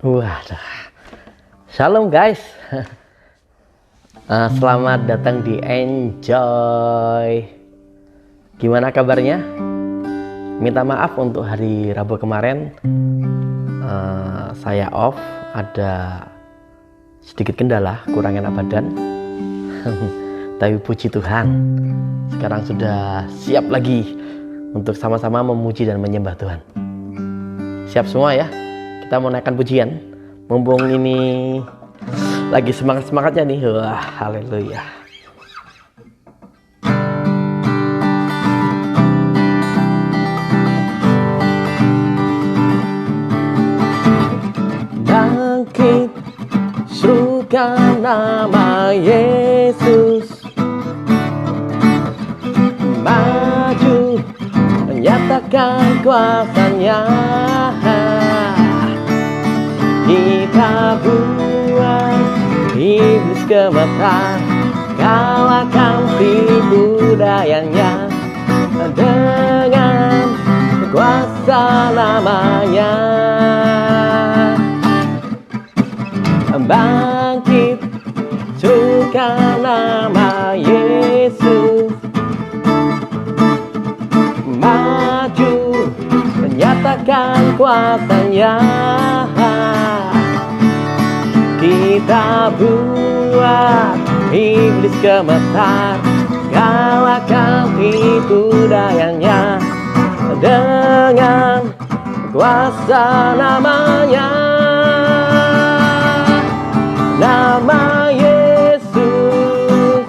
Waduh, shalom guys. Selamat datang di Enjoy. Gimana kabarnya? Minta maaf untuk hari Rabu kemarin, saya off, ada sedikit kendala, kurang enak badan. Tapi puji Tuhan, sekarang sudah siap lagi untuk sama-sama memuji dan menyembah Tuhan. Siap semua ya? Kita mau naikkan pujian. Mumpung ini lagi semangat-semangatnya nih. Wah, haleluya. Bangkit, serukan nama Yesus. Maju, menyatakan kuasa-Nya. Kita buat iblis gemetar, kalahkan tipu dayanya dengan kuasa namanya. Bangkit, serukan nama Yesus. Maju, menyatakan kuasa-Nya. Kita buat iblis gemetar, kalahkan tipu dayanya dengan kuasa namanya. Nama Yesus,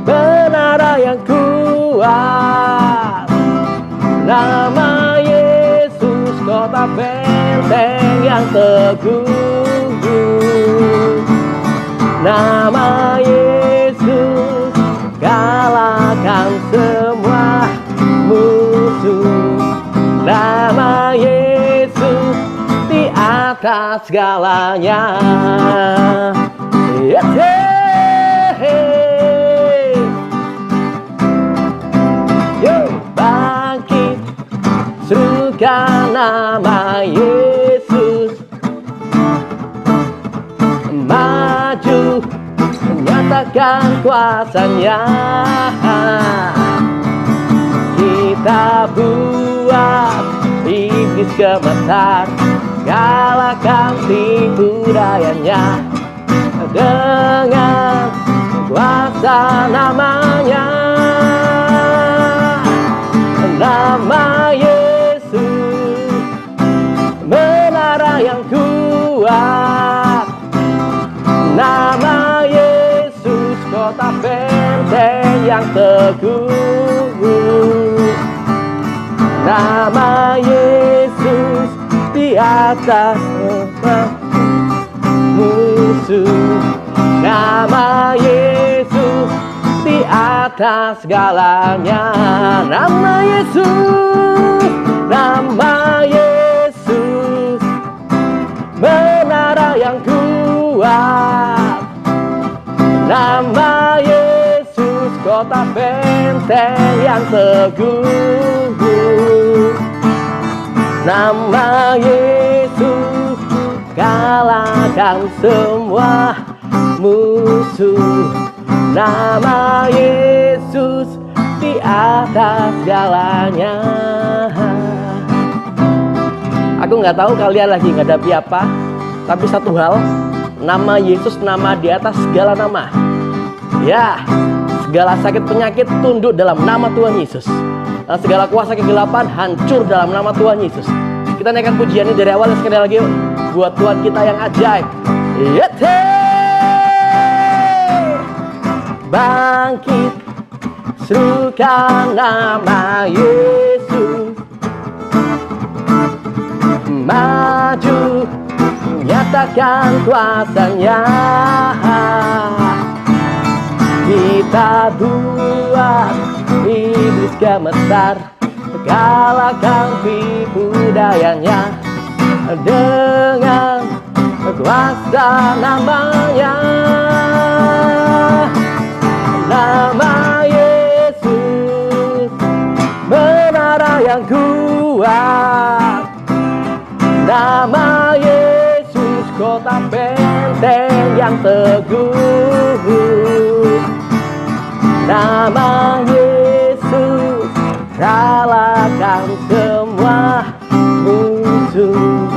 menara yang kuat. Nama Yesus, kota benteng yang teguh. Nama Yesus, kalahkan semua musuh. Nama Yesus, di atas segalanya. Yo, bangkit, serukan nama Yesus. Maju, menyatakan kuasa-Nya. Kita buat iblis gemetar, kalahkan tipu dayanya dengan kuasa namanya. Nama Yesus, menara yang kuat. Nama Yesus, kota benteng yang teguh. Nama Yesus, di atas musuh. Nama Yesus, di atas segalanya. Nama Yesus, nama Yesus, menara yang kuat. Nama Yesus, kota benteng yang teguh. Nama Yesus, kalahkan semua musuh. Nama Yesus, di atas segalanya. Aku nggak tahu kalian lagi ngadapi apa, tapi satu hal, nama Yesus nama di atas segala nama. Ya, segala sakit penyakit tunduk dalam nama Tuhan Yesus. Segala kuasa kegelapan hancur dalam nama Tuhan Yesus. Kita naikkan pujian ini dari awal sekali lagi yuk. Buat Tuhan kita yang ajaib. Yete! Bangkit, serukan nama Yesus. Maju, nyatakan kuasa-Nya. Kita buat iblis gemetar, kalahkan tipu dayanya dengan kuasa namanya. Nama Yesus, menara yang kuat. Nama Yesus, yang teguh. Nama Yesus kalahkan semua musuh.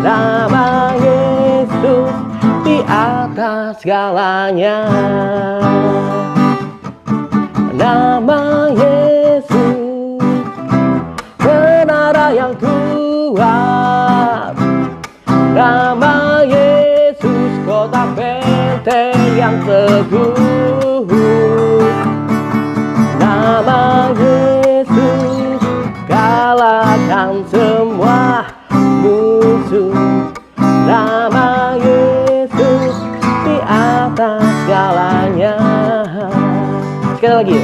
Nama Yesus di atas segalanya. Nama Yesus menara yang kuat. Nama Yesus kota benteng yang teguh. Nama Yesus kalahkan semua musuh. Nama Yesus di atas segalanya. Sekali lagi.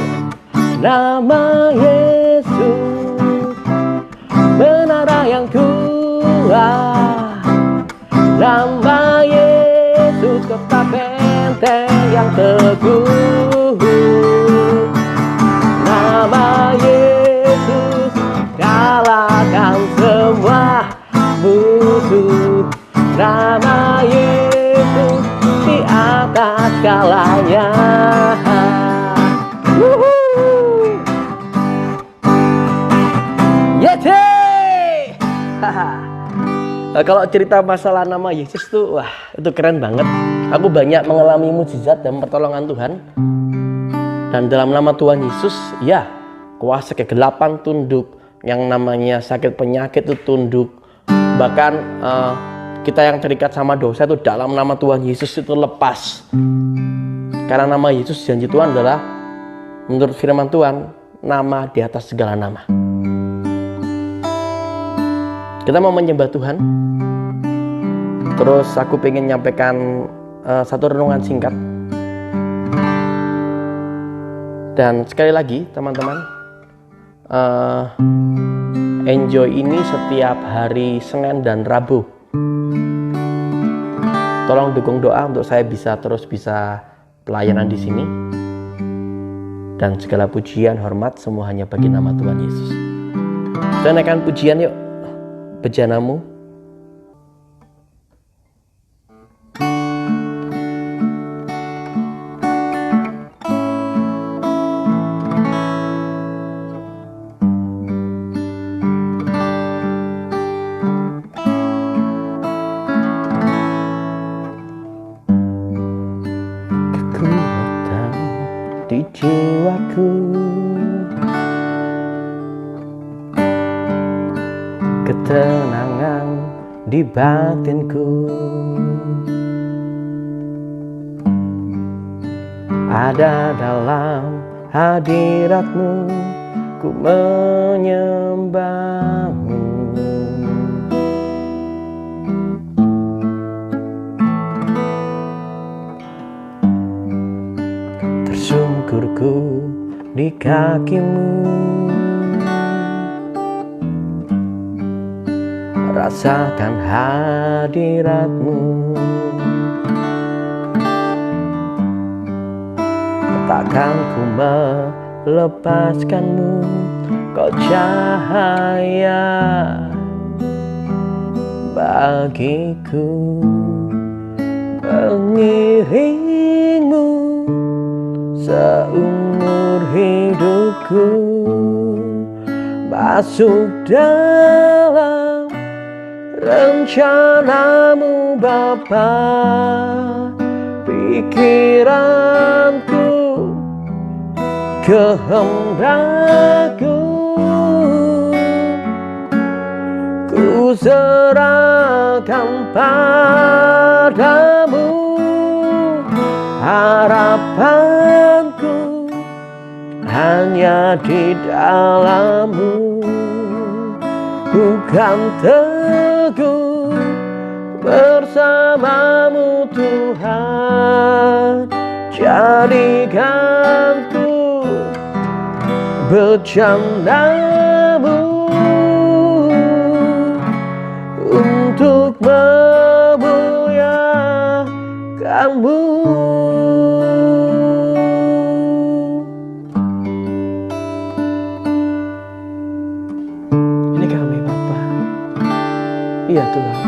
Nama Yesus menara yang kuat. Nama Yesus kota benteng yang teguh. Nama Yesus kalahkan semua musuh. Nama Yesus di atas segalanya. Yeay! Kalau cerita masalah nama Yesus tuh, wah itu keren banget. Aku banyak mengalami mukjizat dan pertolongan Tuhan. Dan dalam nama Tuhan Yesus, ya kuasa kegelapan tunduk, yang namanya sakit penyakit itu tunduk. Bahkan kita yang terikat sama dosa itu dalam nama Tuhan Yesus itu lepas. Karena nama Yesus, janji Tuhan adalah menurut firman Tuhan, nama di atas segala nama. Kita mau menyembah Tuhan. Terus aku pengen nyampaikan satu renungan singkat. Dan sekali lagi teman-teman, enjoy ini setiap hari Senin dan Rabu. Tolong dukung doa untuk saya bisa pelayanan di sini. Dan segala pujian, hormat semua hanya bagi nama Tuhan Yesus. Kita naikkan pujian yuk, bejanamu. Di jiwaku, ketenangan di batinku, ada dalam hadiratmu, ku menyembahmu. Tersungkurku di kakimu, rasakan hadiratmu. Takkan ku melepaskanmu, kau cahaya bagiku. Mengiringmu seumur hidupku, masuk dalam rencanamu Bapa. Pikiranku, kehendakku, ku serahkan padamu. Harapanku hanya di dalam-Mu, bukan teguh bersamamu Tuhan. Jadikan ku bejanamu untuk memuliakanmu. Ini kami Bapa. Iya Tuhan.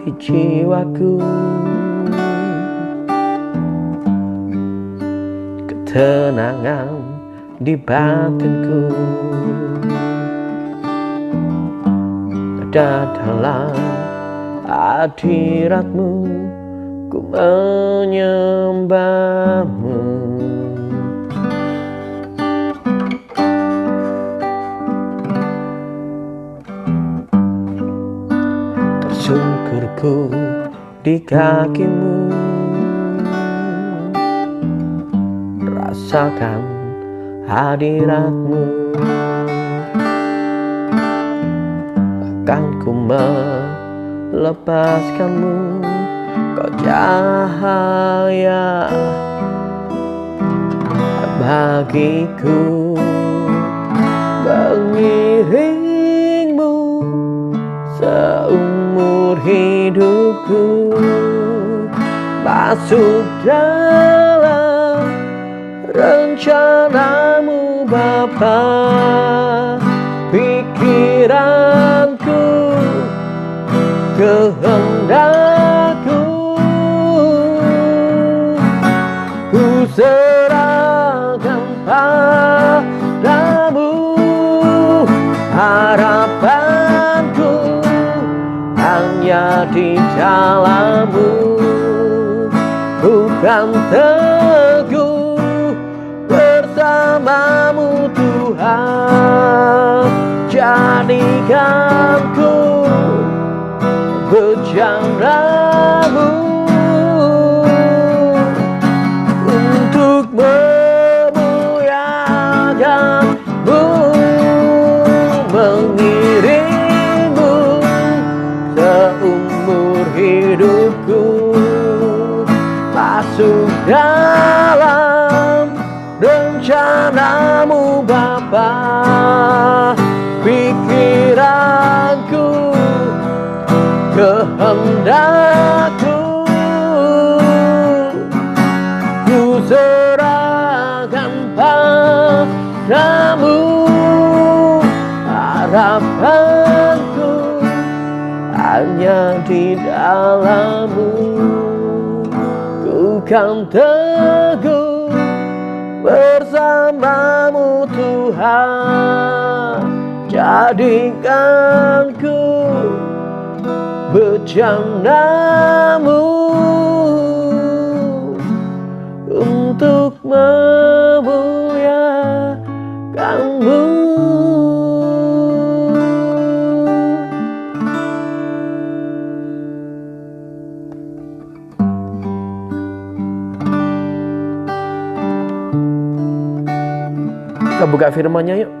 di jiwaku, ketenangan di batinku, ada dalam hadiratmu, ku menyembahmu. Tersungkurku di kakimu, rasakan hadiratmu, akan ku melepaskanmu, kau cahaya bagiku, mengiringmu seumur hidupku, masuk dalam rencanamu Bapa. Pikiranku, kehendakku, ku serahkan padamu. Harapanku hanya di dalam-Mu, bukan teguh bersama-Mu Tuhan. Jadikanku bejana-Mu untuk memuliakan-Mu, mengiringmu seumur hidupku, masuk dalam rencana-Mu Bapa. Pikiranku, kehendakku, ku serahkan padamu. Harapanku hanya di dalam-Mu, ku kan teguh bersama-Mu Tuhan. Jadikanku bejana-Mu untuk memuliakan-Mu. Kita buka firman-Nya yuk.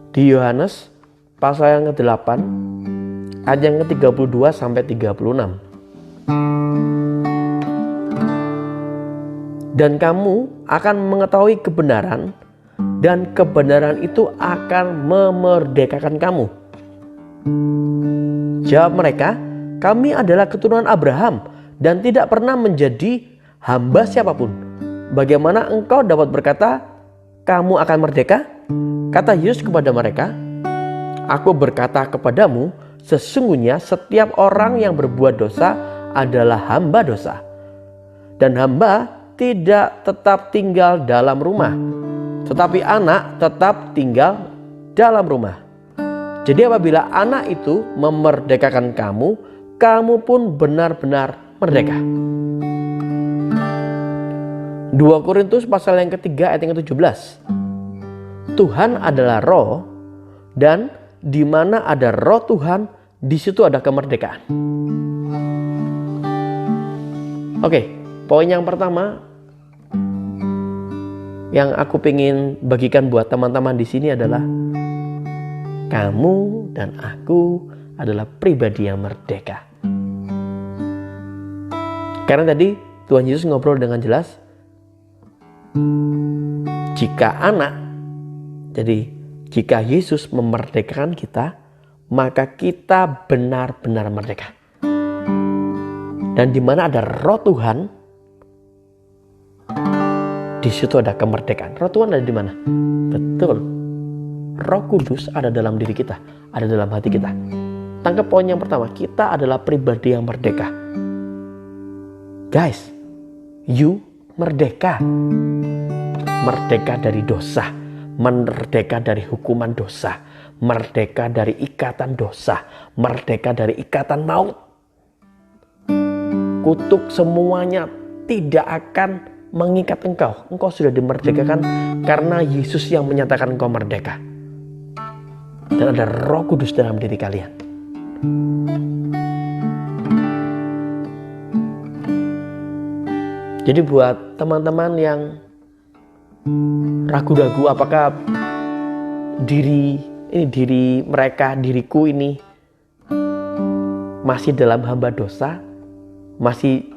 Di Yohanes pasal yang ke-8 ayat yang ke-32 sampai 36. Dan kamu akan mengetahui kebenaran, dan kebenaran itu akan memerdekakan kamu. Jawab mereka, kami adalah keturunan Abraham dan tidak pernah menjadi hamba siapapun. Bagaimana engkau dapat berkata, kamu akan merdeka? Kata Yesus kepada mereka, aku berkata kepadamu, sesungguhnya setiap orang yang berbuat dosa adalah hamba dosa. Dan hamba tidak tetap tinggal dalam rumah, tetapi anak tetap tinggal dalam rumah. Jadi apabila anak itu memerdekakan kamu, kamu pun benar-benar merdeka. 2 Korintus pasal yang ketiga ayat yang ke-17. Tuhan adalah roh, dan di mana ada roh Tuhan, di situ ada kemerdekaan. Oke, poin yang pertama yang aku ingin bagikan buat teman-teman di sini adalah kamu dan aku adalah pribadi yang merdeka. Karena tadi Tuhan Yesus ngobrol dengan jelas, jika jika Yesus memerdekakan kita, maka kita benar-benar merdeka. Dan di mana ada roh Tuhan, di situ ada kemerdekaan. Roh Tuhan ada di mana? Betul. Roh Kudus ada dalam diri kita, ada dalam hati kita. Tangkap poin yang pertama, kita adalah pribadi yang merdeka. Guys, you merdeka. Merdeka dari dosa, merdeka dari hukuman dosa, merdeka dari ikatan dosa, merdeka dari ikatan maut. Kutuk semuanya tidak akan mengikat engkau. Engkau sudah dimerdekakan karena Yesus yang menyatakan engkau merdeka. Dan ada Roh Kudus dalam diri kalian. Jadi buat teman-teman yang ragu-ragu apakah diriku ini masih dalam hamba dosa, masih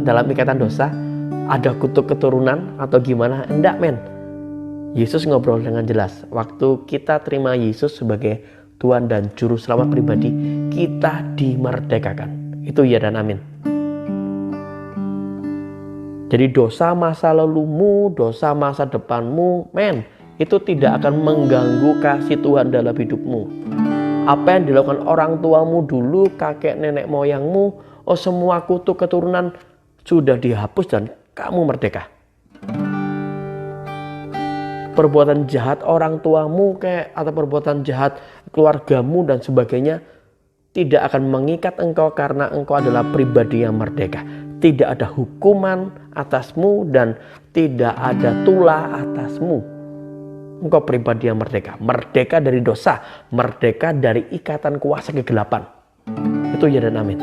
dalam ikatan dosa, ada kutuk keturunan atau gimana? Enggak, men. Yesus ngobrol dengan jelas. Waktu kita terima Yesus sebagai Tuhan dan Juru Selamat pribadi, kita dimerdekakan. Itu ya dan amin. Jadi dosa masa lalumu, dosa masa depanmu, men, itu tidak akan mengganggu kasih Tuhan dalam hidupmu. Apa yang dilakukan orang tuamu dulu, kakek nenek moyangmu, semua kutuk keturunan sudah dihapus dan kamu merdeka. Perbuatan jahat orang tuamu atau perbuatan jahat keluargamu dan sebagainya tidak akan mengikat engkau karena engkau adalah pribadi yang merdeka. Tidak ada hukuman atasmu dan tidak ada tulah atasmu. Engkau pribadi yang merdeka. Merdeka dari dosa, merdeka dari ikatan kuasa kegelapan. Itu ya dan amin.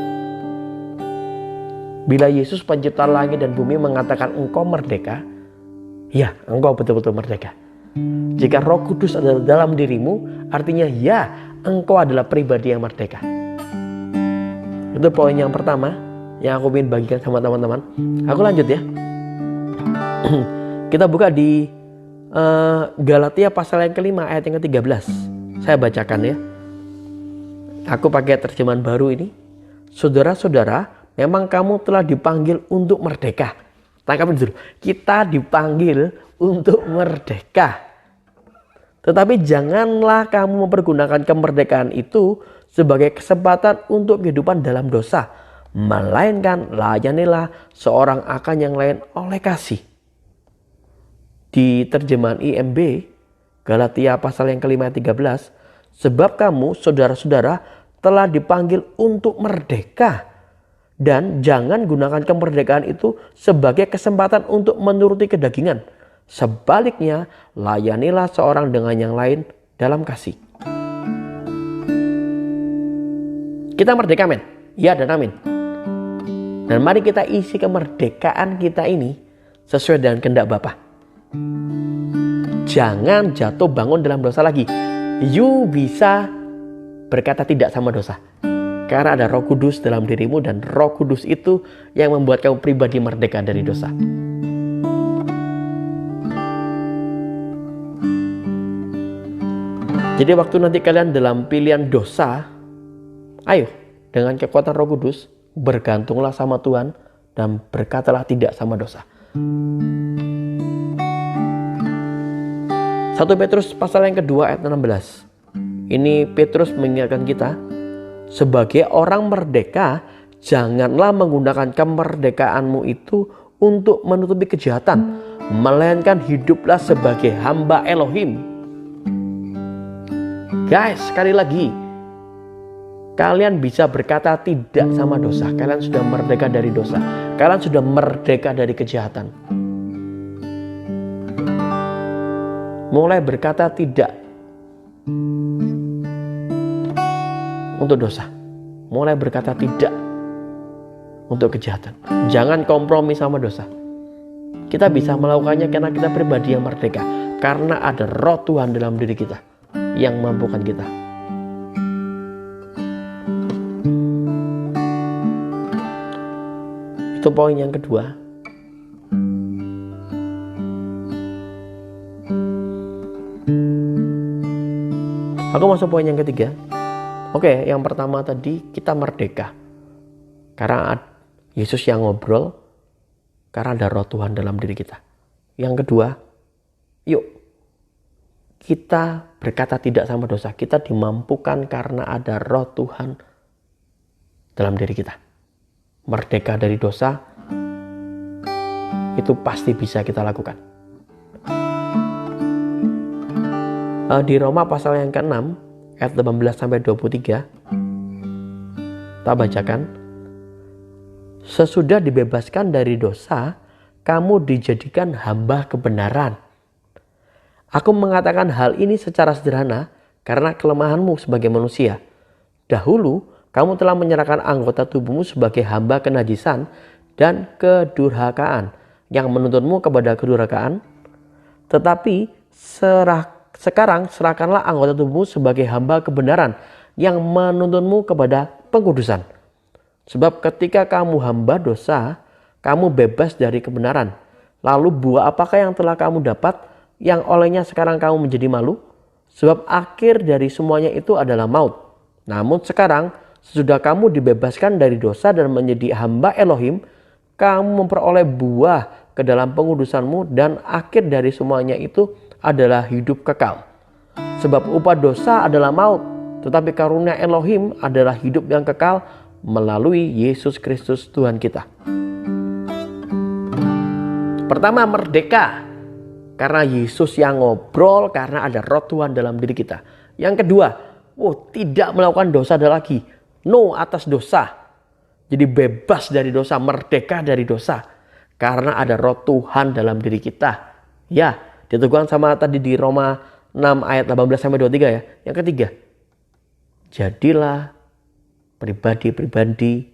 Bila Yesus pencipta langit dan bumi mengatakan engkau merdeka, ya, engkau betul-betul merdeka. Jika Roh Kudus adalah dalam dirimu, artinya ya, engkau adalah pribadi yang merdeka. Itu poin yang pertama yang aku ingin bagikan sama teman-teman. Aku lanjut ya. Kita buka di Galatia pasal yang kelima ayat yang ke-13. Saya bacakan ya. Aku pakai terjemahan baru ini. Saudara-saudara, memang kamu telah dipanggil untuk merdeka. Tangkapin dulu. Kita dipanggil untuk merdeka. Tetapi janganlah kamu mempergunakan kemerdekaan itu sebagai kesempatan untuk kehidupan dalam dosa. Melainkan layanilah seorang akan yang lain oleh kasih. Di terjemahan IMB, Galatia pasal yang kelima ayat 13. Sebab kamu, saudara-saudara, telah dipanggil untuk merdeka. Dan jangan gunakan kemerdekaan itu sebagai kesempatan untuk menuruti kedagingan. Sebaliknya, layanilah seorang dengan yang lain dalam kasih. Kita merdeka, men. Ya dan amin. Dan mari kita isi kemerdekaan kita ini sesuai dengan kehendak Bapa. Jangan jatuh bangun dalam dosa lagi. You bisa berkata tidak sama dosa. Karena ada Roh Kudus dalam dirimu dan Roh Kudus itu yang membuat kamu pribadi merdeka dari dosa. Jadi waktu nanti kalian dalam pilihan dosa, ayo dengan kekuatan Roh Kudus bergantunglah sama Tuhan dan berkatalah tidak sama dosa. 1 Petrus pasal yang kedua ayat 16. Ini Petrus mengingatkan kita, sebagai orang merdeka, janganlah menggunakan kemerdekaanmu itu untuk menutupi kejahatan, melainkan hiduplah sebagai hamba Elohim. Guys, sekali lagi, kalian bisa berkata tidak sama dosa. Kalian sudah merdeka dari dosa. Kalian sudah merdeka dari kejahatan. Mulai berkata tidak untuk dosa. Mulai berkata tidak untuk kejahatan. Jangan kompromi sama dosa. Kita bisa melakukannya karena kita pribadi yang merdeka. Karena ada Roh Tuhan dalam diri kita yang mampukan kita. Itu poin yang kedua. Aku masuk poin yang ketiga. Oke, yang pertama tadi kita merdeka. Karena Yesus yang ngobrol. Karena ada Roh Tuhan dalam diri kita. Yang kedua, yuk kita berkata tidak sama dosa. Kita dimampukan karena ada roh Tuhan dalam diri kita. Merdeka dari dosa, itu pasti bisa kita lakukan. Di Roma pasal yang ke-6, ayat 18-23, kita bacakan. Sesudah dibebaskan dari dosa, kamu dijadikan hamba kebenaran. Aku mengatakan hal ini secara sederhana karena kelemahanmu sebagai manusia. Dahulu, kamu telah menyerahkan anggota tubuhmu sebagai hamba kenajisan dan kedurhakaan yang menuntutmu kepada kedurhakaan. Tetapi sekarang serahkanlah anggota tubuhmu sebagai hamba kebenaran yang menuntutmu kepada pengkudusan. Sebab ketika kamu hamba dosa, kamu bebas dari kebenaran. Lalu buah apakah yang telah kamu dapat yang olehnya sekarang kamu menjadi malu? Sebab akhir dari semuanya itu adalah maut. Namun sekarang sesudah kamu dibebaskan dari dosa dan menjadi hamba Elohim, kamu memperoleh buah ke dalam pengudusanmu dan akhir dari semuanya itu adalah hidup kekal. Sebab upah dosa adalah maut, tetapi karunia Elohim adalah hidup yang kekal melalui Yesus Kristus Tuhan kita. Pertama, merdeka karena Yesus yang ngobrol, karena ada roh Tuhan dalam diri kita. Yang kedua, tidak melakukan dosa lagi. No atas dosa. Jadi bebas dari dosa, merdeka dari dosa. Karena ada roh Tuhan dalam diri kita. Ya, diteguhkan sama tadi di Roma 6 ayat 18-23 ya. Yang ketiga, jadilah pribadi-pribadi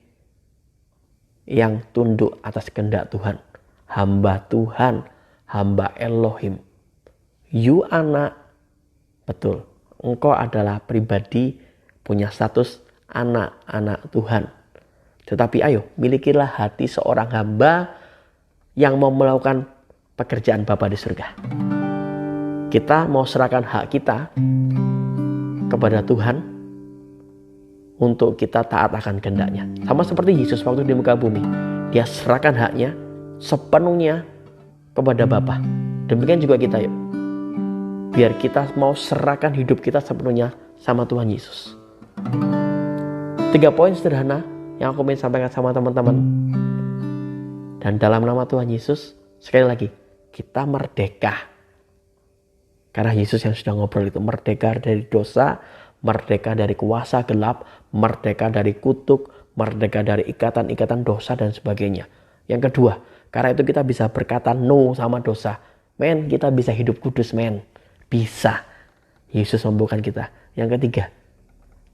yang tunduk atas kehendak Tuhan. Hamba Tuhan, hamba Elohim. You anak, betul, engkau adalah pribadi punya status anak-anak Tuhan. Tetapi ayo, milikilah hati seorang hamba yang mau melakukan pekerjaan Bapa di surga. Kita mau serahkan hak kita kepada Tuhan untuk kita taat akan kehendaknya. Sama seperti Yesus waktu di muka bumi. Dia serahkan haknya sepenuhnya kepada Bapa. Demikian juga kita yuk. Biar kita mau serahkan hidup kita sepenuhnya sama Tuhan Yesus. 3 poin sederhana yang aku ingin sampaikan sama teman-teman. Dan dalam nama Tuhan Yesus, sekali lagi, kita merdeka. Karena Yesus yang sudah ngobrol itu, merdeka dari dosa, merdeka dari kuasa gelap, merdeka dari kutuk, merdeka dari ikatan-ikatan dosa dan sebagainya. Yang kedua, karena itu kita bisa berkata no sama dosa. Men, kita bisa hidup kudus, men. Bisa. Yesus membukakan kita. Yang ketiga,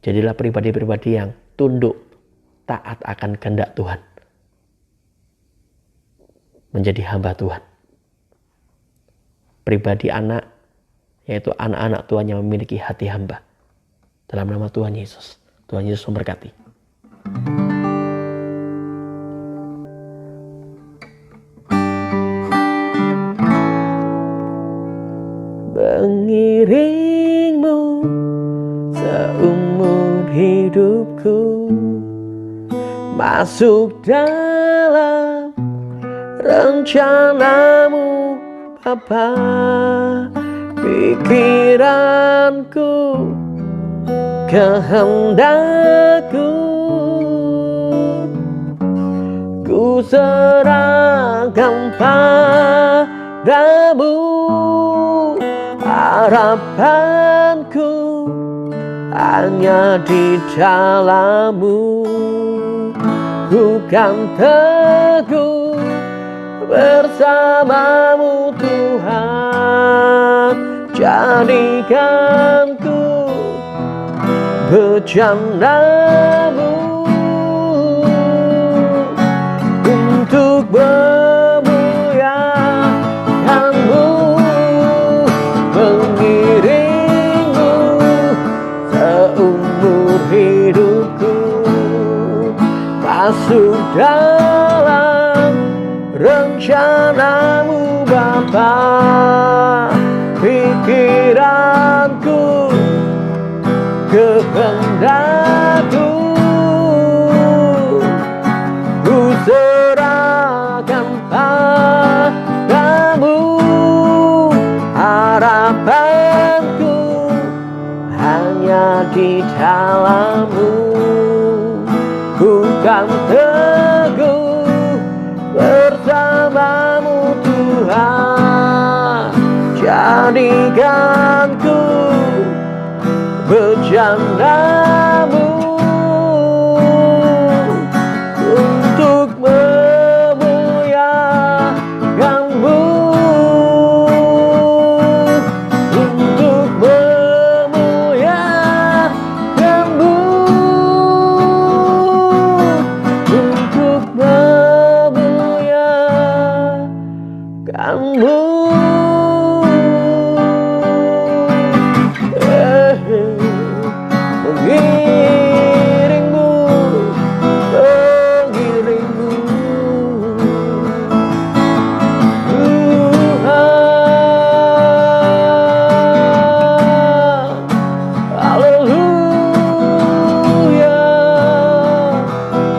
jadilah pribadi-pribadi yang tunduk, taat akan kehendak Tuhan. Menjadi hamba Tuhan. Pribadi anak, yaitu anak-anak Tuhan yang memiliki hati hamba. Dalam nama Tuhan Yesus. Tuhan Yesus memberkati. Mengiringmu seumur hidupku, masuk dalam rencanamu Bapa. Pikiranku, kehendakku, ku serahkan padamu. Harapanku hanya di dalam-Mu. Ku kan teguh bersama-Mu Tuhan. Jadikanku bejana-Mu untuk memuliakan-Mu, mengiringmu seumur hidupku, masuk dalam rencana-Mu Bapa. Pikiranku, kehendakku, ku serahkan padamu. Harapan kan teguh bersamamu Tuhan. Jadikan ku berjandamu untuk memuliakanmu, untuk memuliakanmu, untuk memuliakanmu. Mengiringmu, mengiringmu Tuhan. Haleluya,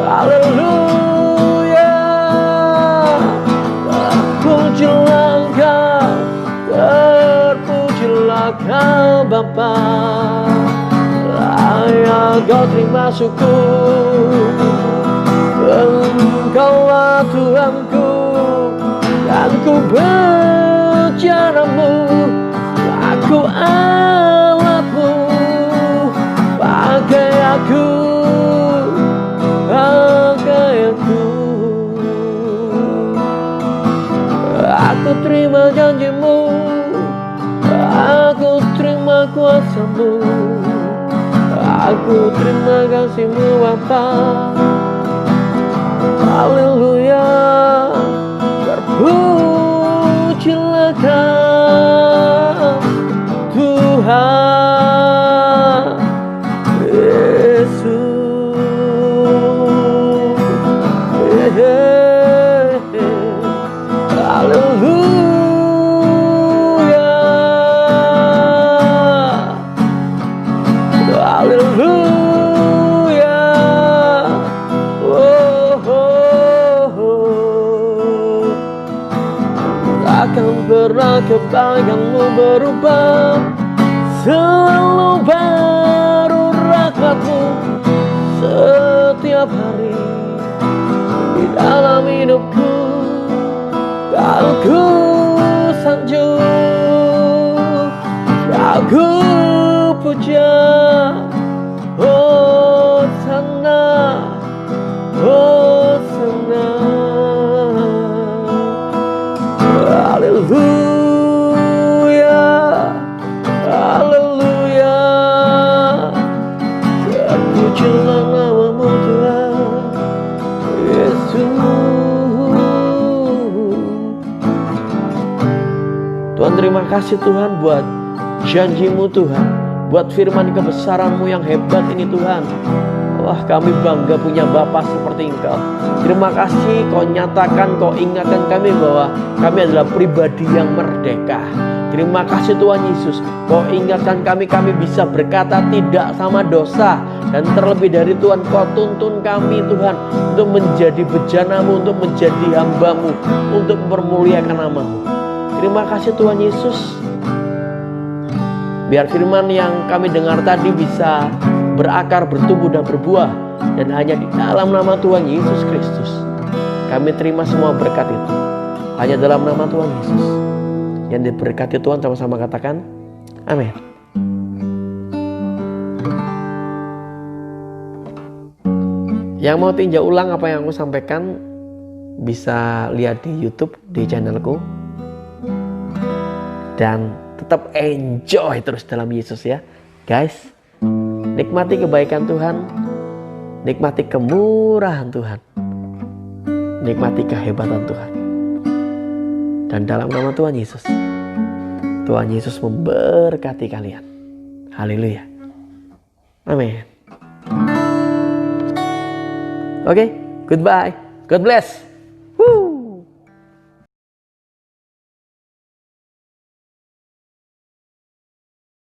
haleluya. Terpujilah Engkau, terpujilah Kau Bapa. Kau terima syukur, Engkaulah Tuhanku, dan ku berjanamu, aku Allahmu, pakai aku, pakai aku. Aku terima janjimu, aku terima kuasamu, aku terima kasih-Mu Bapa. Haleluya, terpujilah Kau Tuhan Yesus. Haleluya, haleluya. Takkan pernah kebaikan-Mu berubah, selalu baru rahmat-Mu setiap hari di dalam hidupku. Aku sanjung, aku puja, Hosana, Hosana. Haleluya, haleluya. Terpujilah nama-Mu Tuhan Yesus. Tuhan, terima kasih Tuhan buat janji-Mu Tuhan, buat firman kebesaran-Mu yang hebat ini Tuhan. Wah, kami bangga punya Bapa seperti Engkau. Terima kasih Kau nyatakan, Kau ingatkan kami bahwa kami adalah pribadi yang merdeka. Terima kasih Tuhan Yesus, Kau ingatkan kami bisa berkata tidak sama dosa. Dan terlebih dari Tuhan, Kau tuntun kami Tuhan untuk menjadi bejana-Mu, untuk menjadi hamba-Mu, untuk mempermuliakan nama-Mu. Terima kasih Tuhan Yesus. Biar firman yang kami dengar tadi bisa berakar, bertumbuh dan berbuah, dan hanya di dalam nama Tuhan Yesus Kristus kami terima semua berkat itu. Hanya dalam nama Tuhan Yesus yang diberkati Tuhan, sama-sama katakan amin. Yang mau tinjau ulang apa yang aku sampaikan bisa lihat di YouTube, di channelku, dan tetap enjoy terus dalam Yesus ya guys. Nikmati kebaikan Tuhan, nikmati kemurahan Tuhan, nikmati kehebatan Tuhan. Dan dalam nama Tuhan Yesus, Tuhan Yesus memberkati kalian. Haleluya. Amin. Oke, goodbye. God bless.